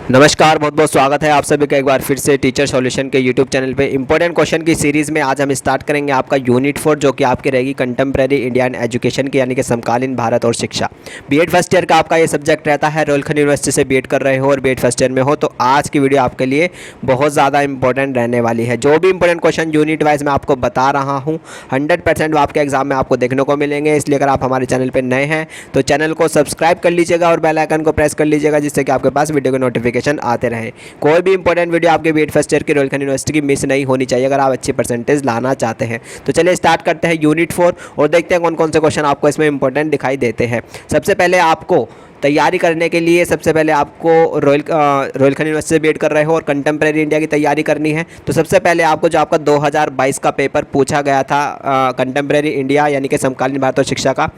नमस्कार, बहुत बहुत स्वागत है आप सभी का एक बार फिर से टीचर सॉल्यूशन के यूट्यूब चैनल पे इंपॉर्टेंट क्वेश्चन की सीरीज़ में आज हम स्टार्ट करेंगे आपका यूनिट 4 जो कि आपकी रहेगी कंटेम्प्रेरी इंडियन एजुकेशन की यानी कि समकालीन भारत और शिक्षा। बीएड फर्स्ट ईयर का आपका ये सब्जेक्ट रहता है। रोहिलखंड यूनिवर्सिटी से बीएड कर रहे हो और बीएड फर्स्ट ईयर में हो तो आज की वीडियो आपके लिए बहुत ज़्यादा इंपॉर्टेंट रहने वाली है। जो भी इंपॉर्टेंट क्वेश्चन यूनिट वाइज मैं आपको बता रहा हूँ 100% आपके एग्जाम में आपको देखने को मिलेंगे। इसलिए अगर आप हमारे चैनल पर नए हैं तो चैनल को सब्सक्राइब कर लीजिएगा और बेल आइकन को प्रेस कर लीजिएगा जिससे कि आपके पास वीडियो के नोटिफिकेशन आते रहें। कोई भी इंपॉर्टेंट वीडियो आपके बीएड फर्स्ट ईयर की रोहिलखंड यूनिवर्सिटी की मिस नहीं होनी चाहिए अगर आप अच्छी परसेंटेज लाना चाहते हैं। तो चलिए स्टार्ट करते हैं यूनिट 4 और देखते हैं कौन कौन से क्वेश्चन आपको इसमें इंपॉर्टेंट दिखाई देते हैं। सबसे पहले आपको तैयारी करने के लिए सबसे पहले आपको रोहिलखंड यूनिवर्सिटी से बीएड कर रहे हो और कंटेम्प्रेरी इंडिया की तैयारी करनी है तो सबसे पहले आपको जो आपका 2022 का पेपर पूछा गया था कंटेम्प्रेरी इंडिया यानी कि समकालीन भारत और शिक्षा का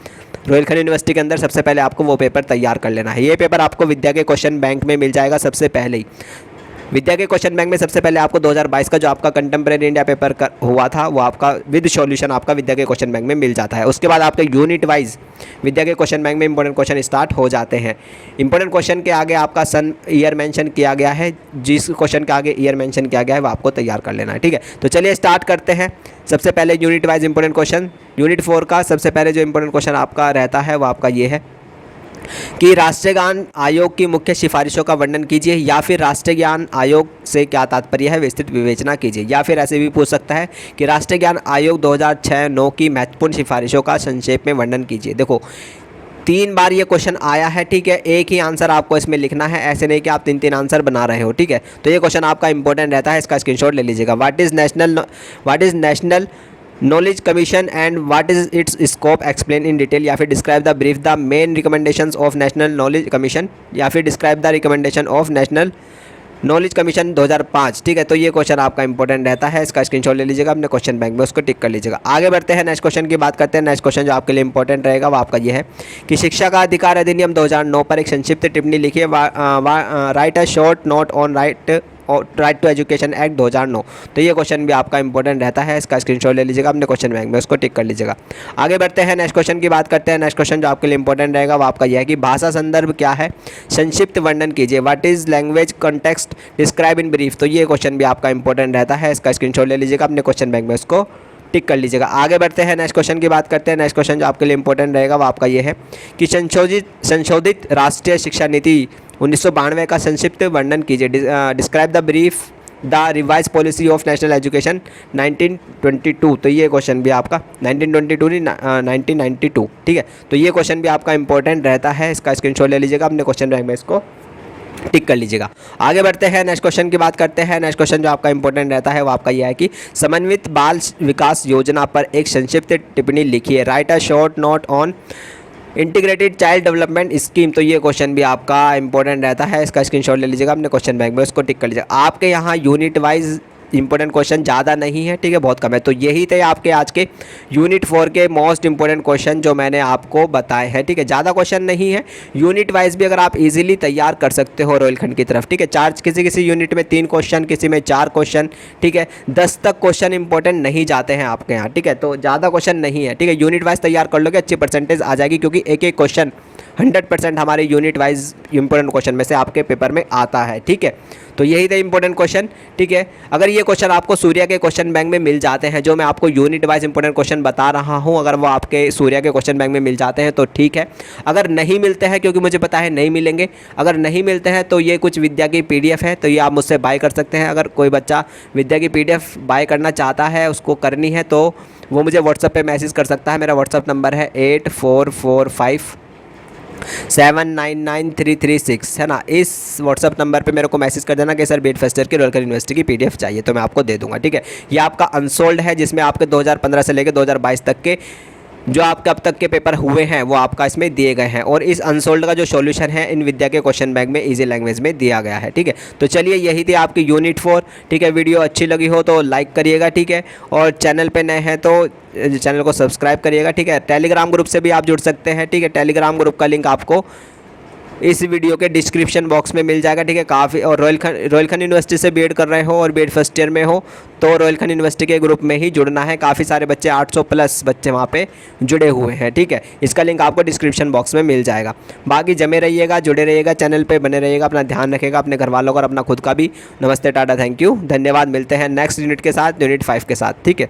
रोहिलखंड यूनिवर्सिटी के अंदर, सबसे पहले आपको वो पेपर तैयार कर लेना है। ये पेपर आपको विद्या के क्वेश्चन बैंक में मिल जाएगा। सबसे पहले ही विद्या के क्वेश्चन बैंक में सबसे पहले आपको 2022 का जो आपका कंटेम्प्रेरी इंडिया पेपर हुआ था वो आपका विद सॉल्यूशन आपका विद्या के क्वेश्चन बैंक में मिल जाता है। उसके बाद आपके यूनिट वाइज विद्या के क्वेश्चन बैंक में इंपॉर्टेंट क्वेश्चन स्टार्ट हो जाते हैं। इंपॉर्टेंट क्वेश्चन के आगे आपका सन ईयर मेंशन किया गया है। जिस क्वेश्चन के आगे ईयर मेंशन किया गया है वो आपको तैयार कर लेना है। ठीक है, तो चलिए स्टार्ट करते हैं। सबसे पहले unit wise important question unit 4 का सबसे पहले जो इंपॉर्टेंट क्वेश्चन आपका रहता है वो आपका ये है कि राष्ट्रीय ज्ञान आयोग की मुख्य सिफारिशों का वर्णन कीजिए, या फिर राष्ट्रीय ज्ञान आयोग से क्या तात्पर्य है विस्तृत विवेचना कीजिए। या फिर ऐसे भी पूछ सकता है कि राष्ट्रीय ज्ञान आयोग 2006-9 की महत्वपूर्ण सिफारिशों का संक्षेप में वर्णन कीजिए। देखो 3 बार ये क्वेश्चन आया है। ठीक है, एक ही आंसर आपको इसमें लिखना है, ऐसे नहीं कि आप 3 आंसर बना रहे हो। ठीक है, तो ये क्वेश्चन आपका इंपॉर्टेंट रहता है, इसका स्क्रीनशॉट ले लीजिएगा। What is national knowledge commission and what is it's scope explain in detail, या फिर describe the brief the main recommendations of national knowledge commission, या फिर describe the recommendation of national knowledge commission 2005। ठीक है, तो ये क्वेश्चन आपका important रहता है, इसका स्क्रीनशॉट ले लीजिएगा अपने क्वेश्चन बैंक में, उसको टिक कर लीजिएगा। आगे बढ़ते हैं, नेक्स्ट क्वेश्चन की बात करते हैं। नेक्स्ट क्वेश्चन जो आपके लिए इंपॉर्टेंट रहेगा वो आपका ये है कि शिक्षा का अधिकार अधिनियम 2009 पर एक संक्षिप्त टिप्पणी लिखिए। Write a short note on right to education act 2009। तो ये क्वेश्चन भी आपका इंपॉर्टेंट रहता है, इसका स्क्रीनशॉट ले लीजिएगा अपने क्वेश्चन बैंक में, उसको टिक कर लीजिएगा। आगे बढ़ते हैं, नेक्स्ट क्वेश्चन की बात करते हैं। नेक्स्ट क्वेश्चन जो आपके लिए इंपॉर्टेंट रहेगा वो आपका यह है कि भाषा संदर्भ क्या है, संक्षिप्त वर्णन कीजिए। What is language context, describe in brief. तो ये क्वेश्चन भी आपका इंपॉर्टेंट रहता है, इसका स्क्रीनशॉट ले लीजिएगा अपने क्वेश्चन बैंक में, उसको टिक कर लीजिएगा। आगे बढ़ते हैं, नेक्स्ट क्वेश्चन की बात करते हैं। नेक्स्ट क्वेश्चन जो आपके लिए इंपॉर्टेंट रहेगा वो आपका ये है कि संशोधित राष्ट्रीय शिक्षा नीति 1992 का संक्षिप्त वर्णन कीजिए। Describe the brief the revise policy of national education 1922। तो ये क्वेश्चन भी आपका 1922 नहीं 1992। ठीक है, तो ये क्वेश्चन भी आपका इंपॉर्टेंट रहता है, इसका स्क्रीनशॉट ले लीजिएगा अपने क्वेश्चन बैंक में, इसको टिक कर लीजिएगा। आगे बढ़ते हैं, नेक्स्ट क्वेश्चन की बात करते हैं। नेक्स्ट क्वेश्चन जो आपका इंपॉर्टेंट रहता है वो आपका यह है कि समन्वित बाल विकास योजना पर एक संक्षिप्त टिप्पणी लिखिए। Write a short note on integrated child development scheme. तो ये क्वेश्चन भी आपका इंपॉर्टेंट रहता है, इसका स्क्रीनशॉट ले लीजिएगा अपने क्वेश्चन बैंक में, उसको टिक कर लीजिएगा। आपके यहाँ यूनिट वाइज इंपॉर्टेंट क्वेश्चन ज़्यादा नहीं है, ठीक है, बहुत कम है। तो यही थे आपके आज के यूनिट 4 के मोस्ट इंपॉर्टेंट क्वेश्चन जो मैंने आपको बताए हैं। ठीक है, ज़्यादा क्वेश्चन नहीं है, यूनिट वाइज भी अगर आप इजीली तैयार कर सकते हो रोहिलखंड की तरफ। ठीक है, किसी यूनिट में 3 क्वेश्चन, किसी में 4 क्वेश्चन। ठीक है, 10 तक क्वेश्चन इंपॉर्टेंट नहीं जाते हैं आपके यहाँ। ठीक है, तो ज़्यादा क्वेश्चन नहीं है। ठीक है, यूनिट वाइज तैयार कर लोगे अच्छी परसेंटेज आ जाएगी, क्योंकि एक एक क्वेश्चन 100% हमारे यूनिट वाइज इंपॉर्टेंट क्वेश्चन में से आपके पेपर में आता है। ठीक है, तो यही थे इंपॉर्टेंट क्वेश्चन। ठीक है, अगर ये क्वेश्चन आपको सूर्या के क्वेश्चन बैंक में मिल जाते हैं, जो मैं आपको यूनिट वाइज इंपॉर्टेंट क्वेश्चन बता रहा हूं, अगर वो आपके सूर्या के क्वेश्चन बैंक में मिल जाते हैं तो ठीक है। अगर नहीं मिलते हैं, क्योंकि मुझे पता है नहीं मिलेंगे, अगर नहीं मिलते हैं तो ये कुछ विद्या की PDF है, तो ये आप मुझसे बाय कर सकते हैं। अगर कोई बच्चा विद्या की PDF बाय करना चाहता है, उसको करनी है, तो वो मुझे व्हाट्सएप पर मैसेज कर सकता है। मेरा व्हाट्सएप नंबर है 8445799336 है ना। इस व्हाट्सअप नंबर पे मेरे को मैसेज कर देना कि सर बीएड फर्स्ट ईयर की रोहिलखंड यूनिवर्सिटी की PDF चाहिए, तो मैं आपको दे दूंगा। ठीक है, ये आपका अनसोल्ड है, जिसमें आपके 2015 से लेकर 2022 तक के जो आपके अब तक के पेपर हुए हैं वो आपका इसमें दिए गए हैं, और इस अनसोल्ड का जो सॉल्यूशन है इन विद्या के क्वेश्चन बैंक में इजी लैंग्वेज में दिया गया है। ठीक है, तो चलिए यही थी आपकी यूनिट 4। ठीक है, वीडियो अच्छी लगी हो तो लाइक करिएगा। ठीक है, और चैनल पे नए हैं तो चैनल को सब्सक्राइब करिएगा। ठीक है, टेलीग्राम ग्रुप से भी आप जुड़ सकते हैं। ठीक है, टेलीग्राम ग्रुप का लिंक आपको इस वीडियो के डिस्क्रिप्शन बॉक्स में मिल जाएगा, ठीक है। काफ़ी और रोहिलखंड यूनिवर्सिटी से बीएड कर रहे हो और बीएड फर्स्ट ईयर में हो तो रोहिलखंड यूनिवर्सिटी के ग्रुप में ही जुड़ना है। काफ़ी सारे बच्चे 800 प्लस बच्चे वहाँ पे जुड़े हुए हैं, ठीक है। इसका लिंक आपको डिस्क्रिप्शन बॉक्स में मिल जाएगा। बाकी जमे रहिएगा, जुड़े रहिएगा, चैनल पे बने रहिएगा, अपना ध्यान रखिएगा, अपने घर वालों का और अपना खुद का भी। नमस्ते, टाटा, थैंक यू, धन्यवाद। मिलते हैं नेक्स्ट यूनिट के साथ, यूनिट 5 के साथ, ठीक है।